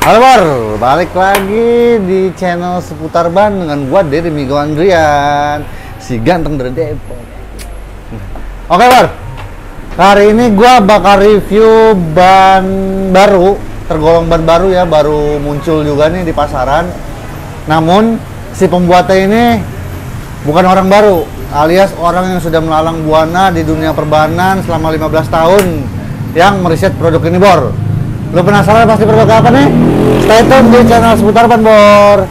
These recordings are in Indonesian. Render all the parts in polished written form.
Halo Bor, balik lagi di channel seputar ban dengan gua Deddy Migo Andrian, si ganteng dari Depok. Oke Bor, hari ini gua bakal review ban baru, tergolong ban baru ya, baru muncul juga nih di pasaran. Namun si pembuatnya ini bukan orang baru, alias orang yang sudah melalang buana di dunia perbanan selama 15 tahun yang meriset produk ini Bor. Lo penasaran pasti produk apa nih? Stay tune di channel seputar ban Bor.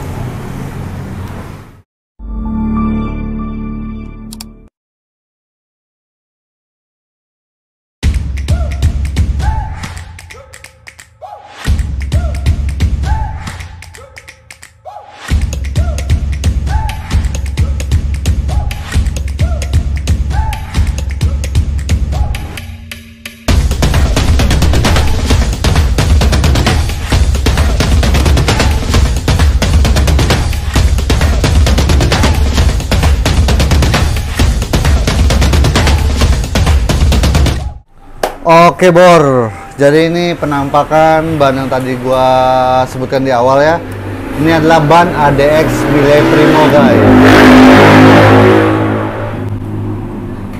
Oke Bor, jadi ini penampakan ban yang tadi gua sebutkan di awal ya. Ini adalah ban ADX Mille Primo guys.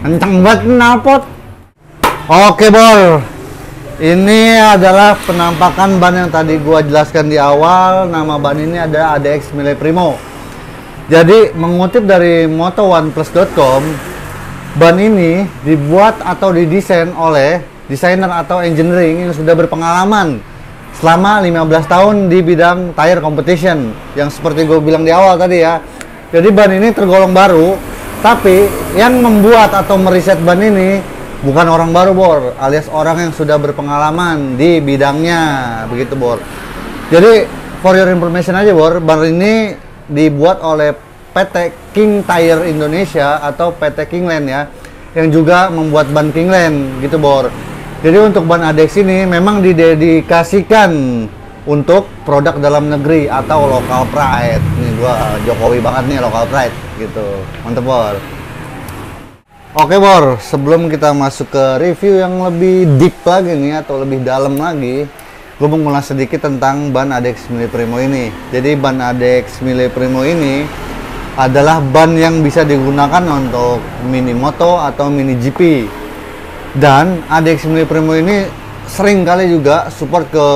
Kenceng banget knalpot. Oke Bor, ini adalah penampakan ban yang tadi gua jelaskan di awal. Nama ban ini adalah ADX Mille Primo. Jadi mengutip dari moto1plus.com, ban ini dibuat atau didesain oleh desainer atau engineering yang sudah berpengalaman selama 15 tahun di bidang tire competition, yang seperti gue bilang di awal tadi ya. Jadi ban ini tergolong baru, tapi yang membuat atau meriset ban ini bukan orang baru Bor, alias orang yang sudah berpengalaman di bidangnya, begitu Bor. Jadi for your information aja Bor, ban ini dibuat oleh PT King Tire Indonesia atau PT Kingland ya, yang juga membuat ban Kingland gitu Bor. Jadi untuk ban ADX ini memang didedikasikan untuk produk dalam negeri atau local pride. Nih gua Jokowi banget nih, local pride gitu. Mantep Bor. Oke Bor, sebelum kita masuk ke review yang lebih deep lagi nih atau lebih dalam lagi, gue mau ngulas sedikit tentang ban ADX Mille Primo ini. Jadi ban ADX Mille Primo ini adalah ban yang bisa digunakan untuk mini moto atau mini GP. Dan ADX Mille Primo ini sering kali juga support ke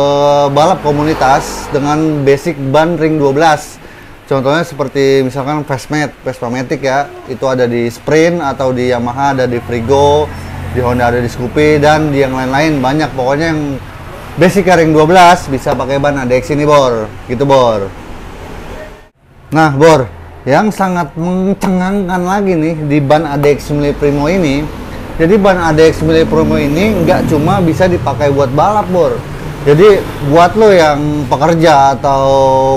balap komunitas dengan basic ban ring 12. Contohnya seperti misalkan Vespa Matic ya, itu ada di Sprint, atau di Yamaha ada di Frigo, di Honda ada di Scoopy, dan di yang lain-lain banyak. Pokoknya yang basic ring 12 bisa pakai ban ADX ini Bor, gitu Bor. Nah Bor, yang sangat mencengangkan lagi nih di ban ADX Mille Primo ini, jadi ban ADX Mille Primo ini nggak cuma bisa dipakai buat balap Bor. Jadi buat lo yang pekerja atau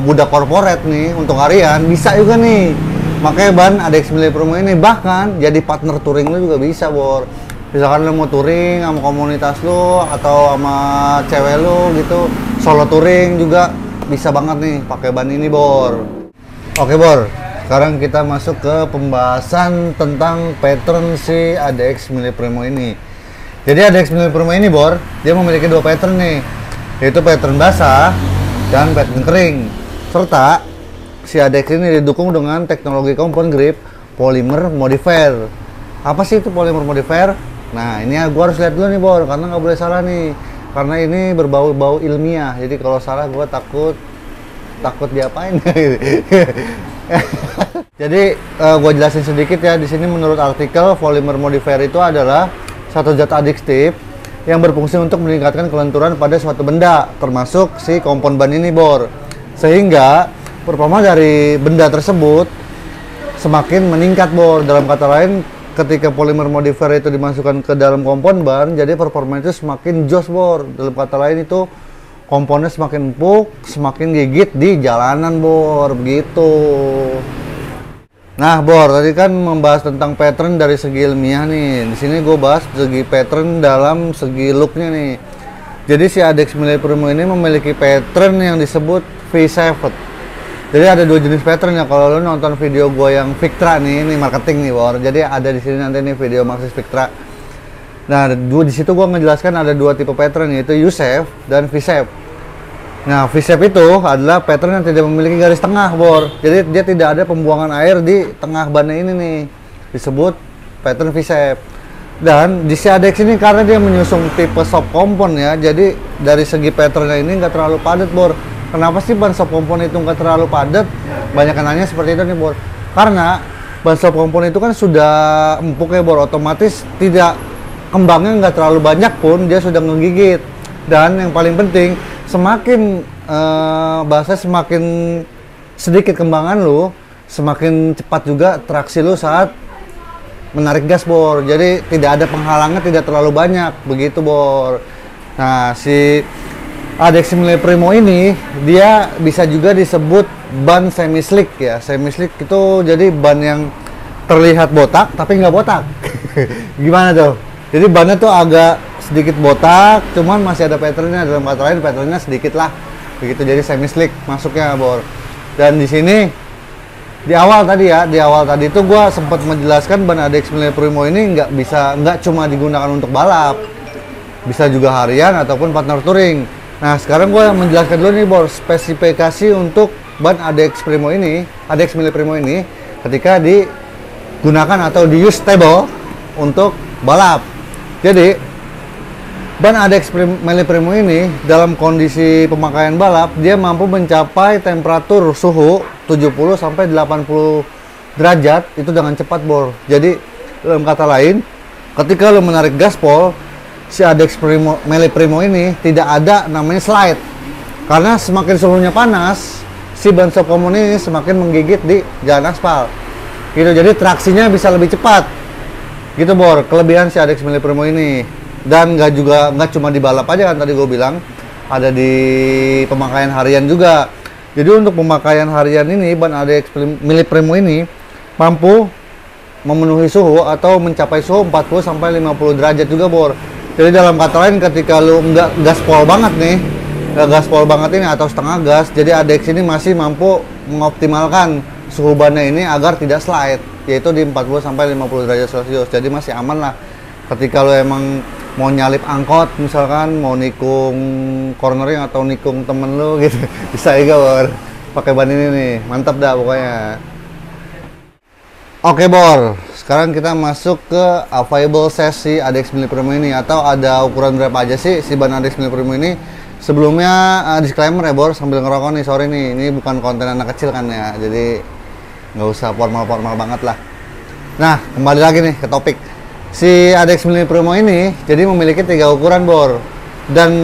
budak korporat nih untuk harian bisa juga nih pakai ban ADX Mille Primo ini. Bahkan jadi partner touring lo juga bisa Bor. Misalkan lo mau touring sama komunitas lo atau sama cewek lo gitu, solo touring juga bisa banget nih pakai ban ini Bor. Oke Bor, sekarang kita masuk ke pembahasan tentang pattern si ADX Mille Primo ini. Jadi ADX Mille Primo ini Bor, dia memiliki dua pattern nih, yaitu pattern basah dan pattern kering. Serta si ADX ini didukung dengan teknologi compound grip polymer modifier. Apa sih itu polymer modifier? Nah ini gua harus lihat dulu nih Bor, karena nggak boleh salah nih, karena ini berbau-bau ilmiah. Jadi kalau salah gua takut diapain. Jadi gue jelasin sedikit ya. Di sini menurut artikel, polymer modifier itu adalah satu zat adiktif yang berfungsi untuk meningkatkan kelenturan pada suatu benda, termasuk si kompon ban ini Bor. Sehingga performa dari benda tersebut semakin meningkat Bor. Dalam kata lain, ketika polymer modifier itu dimasukkan ke dalam kompon ban, jadi performa itu semakin jos Bor. Dalam kata lain itu komponnya semakin empuk, semakin gigit di jalanan Bor, begitu. Nah Bor, tadi kan membahas tentang pattern dari segi ilmiah nih. Di sini gue bahas segi pattern dalam segi looknya nih. Jadi si ADX Mille Primo ini memiliki pattern yang disebut V7. Jadi ada dua jenis pattern ya. Kalau lo nonton video gue yang Victra nih, ini marketing nih Bor. Jadi ada di sini nanti nih video Maxxis Victra. Nah, di situ gua ngejelaskan ada dua tipe pattern, yaitu U-shape dan V-shape. Nah, V-shape itu adalah pattern yang tidak memiliki garis tengah, Bor. Jadi dia tidak ada pembuangan air di tengah bannya ini nih. Disebut pattern V-shape. Dan di si ADX ini karena dia menyusung tipe soft compound ya, jadi dari segi patternnya ini nggak terlalu padat, Bor. Kenapa sih ban soft compound itu nggak terlalu padat? Banyak yang nanya seperti itu nih, Bor. Karena ban soft compound itu kan sudah empuk ya, Bor. Otomatis tidak, kembangnya nggak terlalu banyak pun dia sudah ngegigit. Dan yang paling penting, semakin semakin sedikit kembangan lu, semakin cepat juga traksi lu saat menarik gas, Bor. Jadi tidak ada penghalangnya, tidak terlalu banyak begitu, Bor. Nah, si ADX Mille Primo ini dia bisa juga disebut ban semi slick ya. Semi slick itu jadi ban yang terlihat botak tapi nggak botak. Gimana tuh? Jadi bannya tuh agak sedikit botak, cuman masih ada patternnya. Dalam kata lain patternnya sedikit lah begitu, jadi semi slick masuknya, Bor. Dan di sini di awal tadi itu gua sempat menjelaskan ban ADX Mille Primo ini nggak cuma digunakan untuk balap, bisa juga harian ataupun partner touring. Nah, sekarang gua menjelaskan dulu nih, Bor, spesifikasi untuk ban ADX Mille Primo ini ketika digunakan atau di use stable untuk balap. Jadi ban ADX Mille Primo ini dalam kondisi pemakaian balap dia mampu mencapai temperatur suhu 70 sampai 80 derajat itu dengan cepat, Bor. Jadi dalam kata lain, ketika lo menarik gaspol, si ADX Mille Primo ini tidak ada namanya slide. Karena semakin suhunya panas, si ban soft compound ini semakin menggigit di jalan aspal. Gitu. Jadi traksinya bisa lebih cepat. Gitu, Bor. Kelebihan si ADX Mille Primo ini. Dan nggak cuma di balap aja kan, tadi gue bilang ada di pemakaian harian juga. Jadi untuk pemakaian harian ini ban ADX Mille Primo ini mampu memenuhi suhu atau mencapai suhu 40 sampai 50 derajat juga, Bor. Jadi dalam kata lain ketika lu nggak gaspol banget ini atau setengah gas, jadi ADX ini masih mampu mengoptimalkan suhu bannya ini agar tidak slide, yaitu di 40 sampai 50 derajat Celcius. Jadi masih aman lah ketika lu emang mau nyalip angkot, misalkan mau nikung cornering atau nikung temen lu gitu, bisa juga, Bor, pakai ban ini nih, mantap dah pokoknya. Oke, Bor, sekarang kita masuk ke available size ADX Mille Primo ini, atau ada ukuran berapa aja sih si ban ADX Mille Primo ini. Sebelumnya disclaimer ya, Bor, sambil ngerokok nih, sorry nih, ini bukan konten anak kecil kan ya, jadi nggak usah formal-formal banget lah. Nah, kembali lagi nih ke topik. Si ADX Mille Primo ini jadi memiliki 3 ukuran, Bor. Dan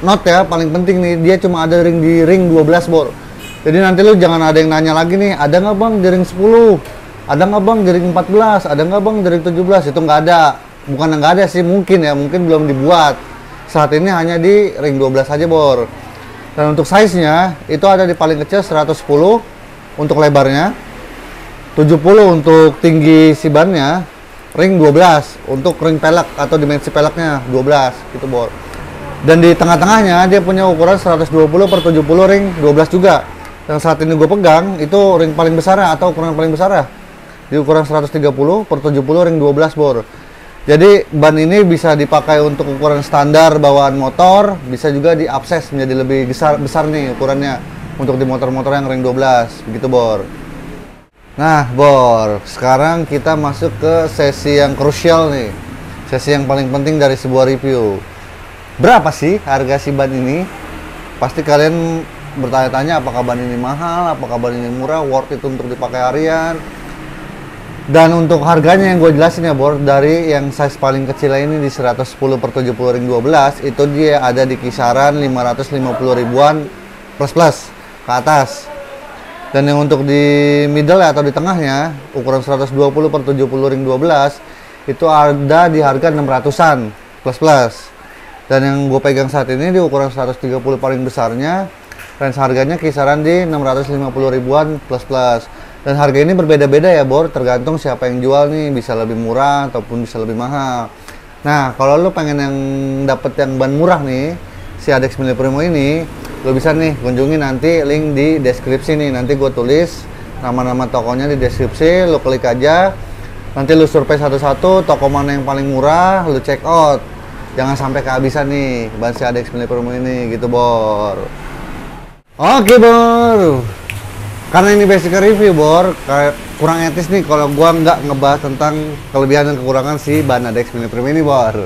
note ya, paling penting nih, dia cuma ada di ring 12, Bor. Jadi nanti lu jangan ada yang nanya lagi nih, ada nggak, Bang, di ring 10? Ada nggak, Bang, di ring 14? Ada nggak, Bang, di ring 17? Itu nggak ada. Bukan nggak ada sih, mungkin belum dibuat. Saat ini hanya di ring 12 aja, Bor. Dan untuk size-nya itu ada di paling kecil 110 untuk lebarnya, 70 untuk tinggi si bannya, ring 12 untuk ring pelek atau dimensi peleknya 12 gitu, Bor. Dan di tengah-tengahnya dia punya ukuran 120 per 70 ring 12 juga. Yang saat ini gue pegang itu ring paling besar atau ukuran paling besar di ukuran 130 per 70 ring 12, Bor. Jadi ban ini bisa dipakai untuk ukuran standar bawaan motor, bisa juga di upsize menjadi lebih besar nih ukurannya untuk di motor-motor yang ring 12 begitu, Bor. Nah, Bor, sekarang kita masuk ke sesi yang krusial nih. Sesi yang paling penting dari sebuah review. Berapa sih harga si ban ini? Pasti kalian bertanya-tanya apakah ban ini mahal, apakah ban ini murah, worth it untuk dipakai harian. Dan untuk harganya yang gue jelasin ya, Bor, dari yang size paling kecil ini di 110 per 70 ring 12, itu dia ada di kisaran 550 ribuan plus ke atas. Dan yang untuk di middle atau di tengahnya ukuran 120 per 70 ring 12 itu ada di harga 600-an plus. Dan yang gue pegang saat ini di ukuran 130 paling besarnya, range harganya kisaran di 650 ribuan plus. Dan harga ini berbeda-beda ya, Bor, tergantung siapa yang jual nih, bisa lebih murah ataupun bisa lebih mahal. Nah, kalau lo pengen yang dapet yang ban murah nih, si ADX Mille Primo ini, lo bisa nih kunjungi nanti link di deskripsi nih, nanti gue tulis nama-nama tokonya di deskripsi, lo klik aja, nanti lo survei satu-satu toko mana yang paling murah, lo check out, jangan sampai kehabisan nih ban si ADX Mille Primo ini gitu, Bor. Oke Bor, karena ini basic review Bor, kurang etis nih kalau gua nggak ngebahas tentang kelebihan dan kekurangan si ban ADX Mini Primo ini Bor.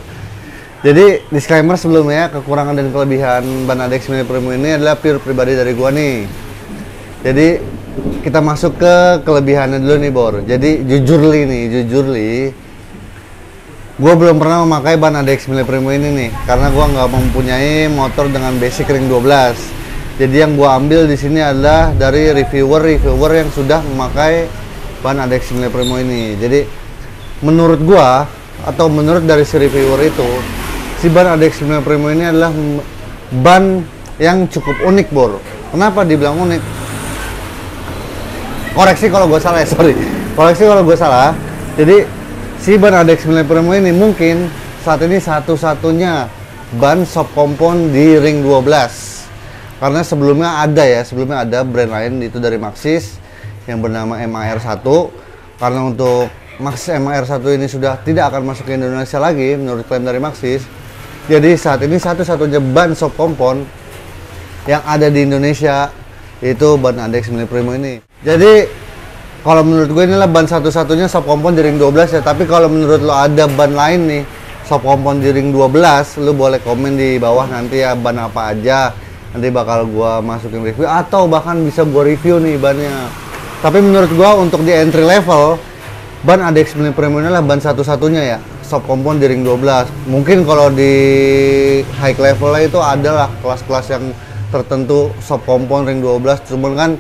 Jadi disclaimer sebelumnya, kekurangan dan kelebihan ban ADX Mini Primo ini adalah pure pribadi dari gua nih. Jadi kita masuk ke kelebihannya dulu nih Bor. Jadi jujur li, gua belum pernah memakai ban ADX Mini Primo ini nih, karena gua nggak mempunyai motor dengan basic ring 12. Jadi yang gua ambil di sini adalah dari reviewer yang sudah memakai ban ADX Mini Primo ini. Jadi menurut gua atau menurut dari si reviewer itu, si ban ADX Mini Primo ini adalah ban yang cukup unik Bor. Kenapa dibilang unik? Koreksi kalau gue salah ya, sorry. Koreksi kalau gue salah. Jadi si ban ADX Mini Primo ini mungkin saat ini satu-satunya ban shop kompon di ring 12. Karena sebelumnya ada brand lain itu dari Maxxis yang bernama MAR1. Karena untuk Maxxis MAR1 ini sudah tidak akan masuk ke Indonesia lagi menurut klaim dari Maxxis. Jadi saat ini satu-satunya ban shop kompon yang ada di Indonesia itu ban ADX Mini Primo ini. Jadi kalau menurut gue inilah ban satu-satunya shop kompon di ring 12 ya. Tapi kalau menurut lo ada ban lain nih shop kompon di ring 12, lo boleh komen di bawah nanti ya ban apa aja. Nanti bakal gua masukin review atau bahkan bisa gua review nih bannya. Tapi menurut gua untuk di entry level ban ADX Mini Primo ini adalah ban satu-satunya ya shop kompon di ring 12. Mungkin kalau di high level itu adalah kelas-kelas yang tertentu shop kompon ring 12, cuman kan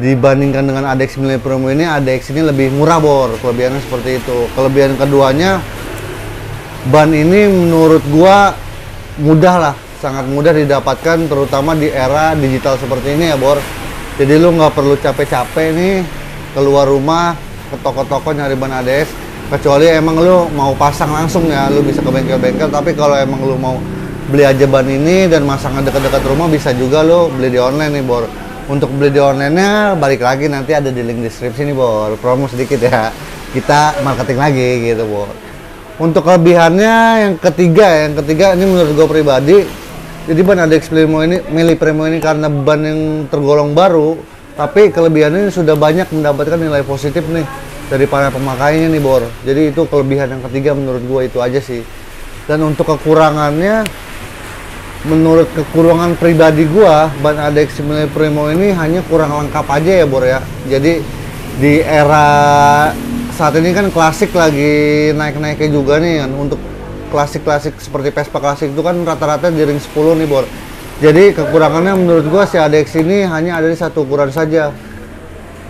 dibandingkan dengan ADX Mini Primo ini, ADX ini lebih murah Bor. Kelebihannya seperti itu. Kelebihan keduanya, ban ini menurut gua mudah lah, sangat mudah didapatkan, terutama di era digital seperti ini ya Bor. Jadi lu nggak perlu capek-capek nih keluar rumah ke toko-toko nyari ban ADX, kecuali emang lu mau pasang langsung ya, lu bisa ke bengkel-bengkel. Tapi kalau emang lu mau beli aja ban ini dan masangnya dekat-dekat rumah, bisa juga lu beli di online nih Bor. Untuk beli di online-nya balik lagi nanti ada di link deskripsi nih Bor. Promo sedikit ya, kita marketing lagi gitu Bor. Untuk kelebihannya yang ketiga ini menurut gue pribadi, jadi ban ADX Mini Primo ini karena ban yang tergolong baru, tapi kelebihannya sudah banyak mendapatkan nilai positif nih dari para pemakainya nih Bor. Jadi itu kelebihan yang ketiga menurut gue, itu aja sih. Dan untuk kekurangannya, menurut kekurangan pribadi gue, ban ADX Mini Primo ini hanya kurang lengkap aja ya Bor ya. Jadi di era saat ini kan klasik lagi naik-naiknya juga nih kan. Untuk klasik-klasik seperti Vespa klasik itu kan rata-rata di ring 10 nih Bor. Jadi kekurangannya menurut gua si ADX ini hanya ada di satu ukuran saja.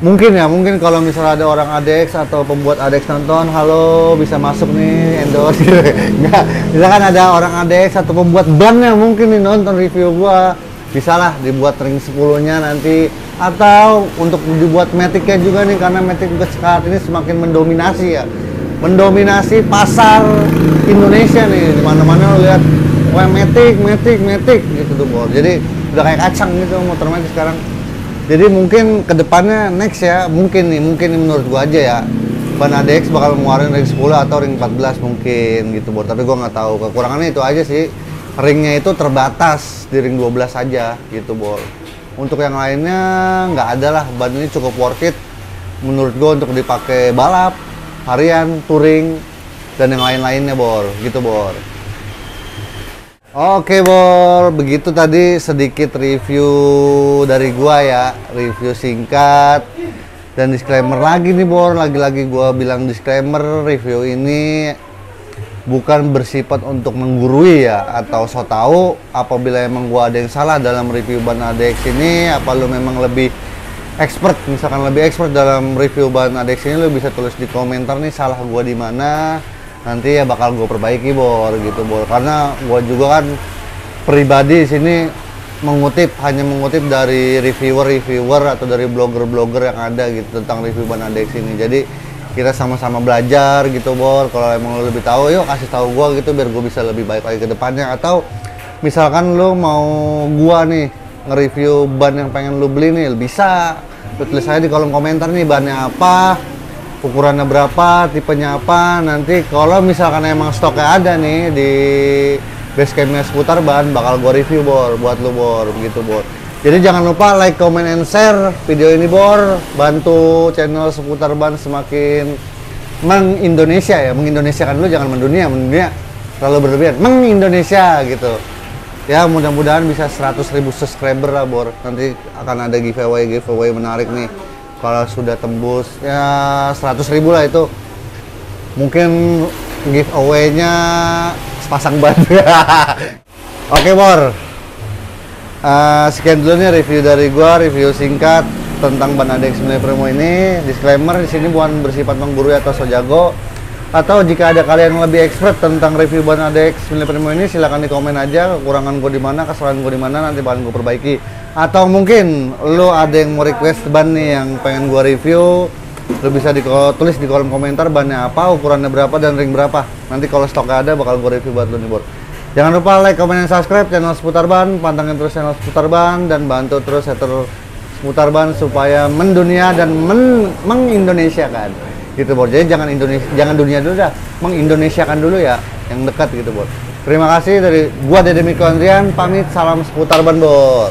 Mungkin kalau misalnya ada orang ADX atau pembuat ADX nonton, halo bisa masuk nih endorse gitu. Enggak, misalkan ada orang ADX atau pembuat ban yang mungkin nih nonton review gua, bisalah dibuat ring 10-nya nanti, atau untuk dibuat Matic-nya juga nih, karena Matic juga saat ini semakin mendominasi pasar Indonesia nih. Di mana-mana lo lihat wah Matic gitu tuh Bor. Jadi udah kayak kacang gitu motor Matic sekarang. Jadi mungkin kedepannya next ya, mungkin nih menurut gua aja ya, ban ADX bakal ngeluarin ring 10 atau ring 14 mungkin gitu Bor. Tapi gua nggak tahu. Kekurangannya itu aja sih. Ringnya itu terbatas di ring 12 aja gitu Bor. Untuk yang lainnya nggak ada lah. Ban ini cukup worth it menurut gua untuk dipakai balap, harian, touring, dan yang lain-lainnya Bor, gitu Bor. Oke Bor, begitu tadi sedikit review dari gua ya, review singkat dan disclaimer lagi nih Bor. Lagi-lagi gua bilang disclaimer, review ini bukan bersifat untuk menggurui ya atau so tau. Apabila emang gua ada yang salah dalam review ban ADX ini, apa lu memang lebih expert, misalkan lebih expert dalam review ban ADX ini, lu bisa tulis di komentar nih salah gua di mana. Nanti ya bakal gue perbaiki Bor, gitu Bor. Karena gue juga kan pribadi di sini hanya mengutip dari reviewer atau dari blogger yang ada gitu tentang review ban ADX ini. Jadi kita sama-sama belajar gitu Bor. Kalau emang lo lebih tahu, yuk kasih tahu gue gitu biar gue bisa lebih baik lagi ke depannya. Atau misalkan lo mau gua nih nge-review ban yang pengen lo beli nih, bisa lo tulis aja di kolom komentar nih bannya apa, ukurannya berapa, tipenya apa. Nanti kalau misalkan emang stoknya ada nih di basecampnya seputar ban, bakal gue review Bor, buat lo Bor, begitu Bor. Jadi jangan lupa like, comment, and share video ini Bor. Bantu channel seputar ban semakin meng-Indonesia ya. Meng-Indonesiakan dulu, jangan mendunia. Mendunia terlalu berlebihan. Meng-Indonesia gitu. Ya mudah-mudahan bisa 100.000 subscriber lah Bor. Nanti akan ada giveaway menarik nih. Kalau sudah tembus ya 100.000 lah itu. Mungkin giveaway-nya sepasang ban. Oke Bor. Sekian dulu nih review dari gua, review singkat tentang ban ADX 9 Primo ini. Disclaimer di sini bukan bersifat menggurui atau so jago. Atau jika ada kalian yang lebih expert tentang review ban ADX 9 Primo ini, silahkan di komen aja kekurangan gua di mana, kesalahan gua di mana, nanti bakal gua perbaiki. Atau mungkin lo ada yang mau request ban nih yang pengen gua review, lo bisa tulis di kolom komentar bannya apa, ukurannya berapa, dan ring berapa. Nanti kalau stoknya ada bakal gua review buat lo nih Bor. Jangan lupa like, comment, dan subscribe channel Seputar Ban, pantengin terus channel Seputar Ban, dan bantu terus hater Seputar Ban supaya mendunia dan meng-Indonesiakan gitu Bor. Jadi jangan dunia dulu dah, meng-Indonesiakan dulu ya, yang dekat gitu Bor. Terima kasih dari gua Dede Miko Andrian, pamit, salam Seputar Ban Bor.